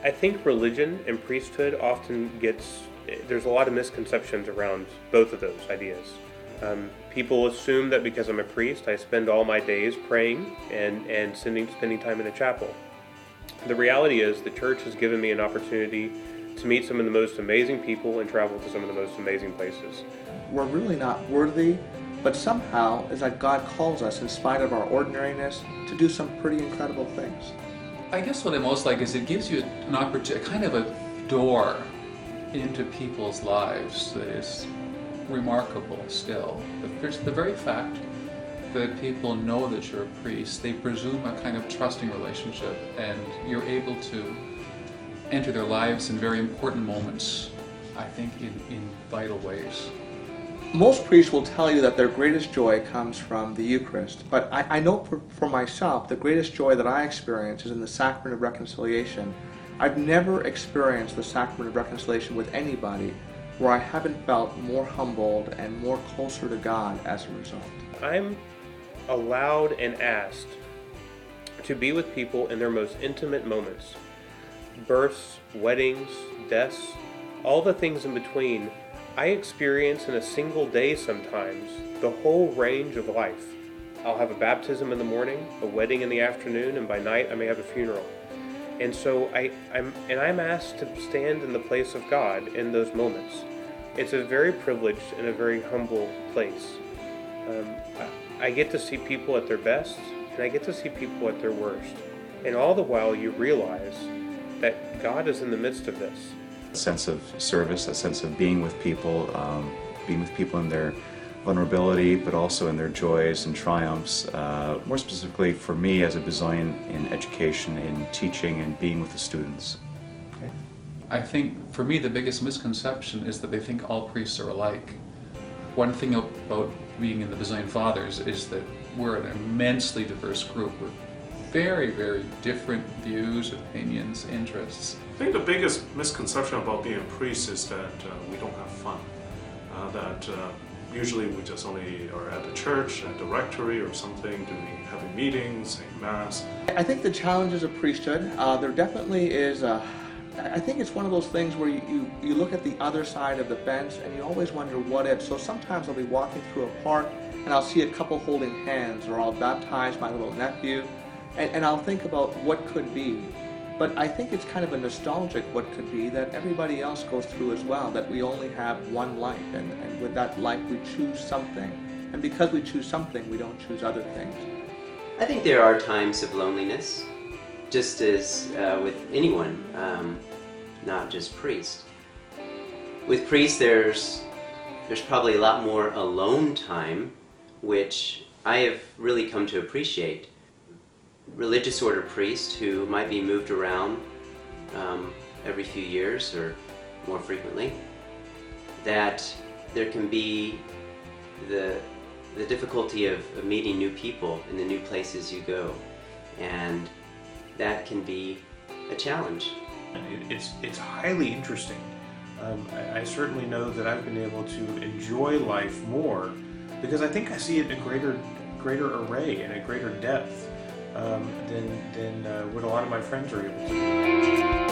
I think religion and priesthood often there's a lot of misconceptions around both of those ideas. People assume that because I'm a priest, I spend all my days praying and spending time in a chapel. The reality is the church has given me an opportunity to meet some of the most amazing people and travel to some of the most amazing places. We're really not worthy, but somehow it's like God calls us, in spite of our ordinariness, to do some pretty incredible things. I guess what I most like is it gives you an opportunity, kind of a door into people's lives that is remarkable still. The very fact that people know that you're a priest, they presume a kind of trusting relationship, and you're able to enter their lives in very important moments, I think, in vital ways. Most priests will tell you that their greatest joy comes from the Eucharist, but I know for myself, the greatest joy that I experience is in the Sacrament of Reconciliation. I've never experienced the Sacrament of Reconciliation with anybody where I haven't felt more humbled and more closer to God as a result. I'm allowed and asked to be with people in their most intimate moments. Births, weddings, deaths, all the things in between. I experience in a single day sometimes the whole range of life. I'll have a baptism in the morning, a wedding in the afternoon, and by night I may have a funeral. And so I'm asked to stand in the place of God in those moments. It's a very privileged and a very humble place. I get to see people at their best, and I get to see people at their worst. And all the while you realize that God is in the midst of this. A sense of service, a sense of being with people in their vulnerability, but also in their joys and triumphs. More specifically for me as a Basilian, in education, in teaching, and being with the students. Okay. I think for me the biggest misconception is that they think all priests are alike. One thing about being in the Basilian Fathers is that we're an immensely diverse group with very, very different views, opinions, interests. I think the biggest misconception about being a priest is that we don't have fun. Usually we just only are at the church, at the rectory or something, having meetings, saying mass. I think the challenges of priesthood, there definitely is I think it's one of those things where you look at the other side of the fence and you always wonder what if. So sometimes I'll be walking through a park and I'll see a couple holding hands, or I'll baptize my little nephew, and I'll think about what could be. But I think it's kind of a nostalgic what could be that everybody else goes through as well, that we only have one life, and with that life we choose something. And because we choose something, we don't choose other things. I think there are times of loneliness, just as with anyone, not just priests. With priests, there's probably a lot more alone time, which I have really come to appreciate. Religious order priests who might be moved around every few years or more frequently, that there can be the difficulty of meeting new people in the new places you go, and that can be a challenge. It's highly interesting. I certainly know that I've been able to enjoy life more because I think I see it in a greater array and a greater depth than what a lot of my friends are able to.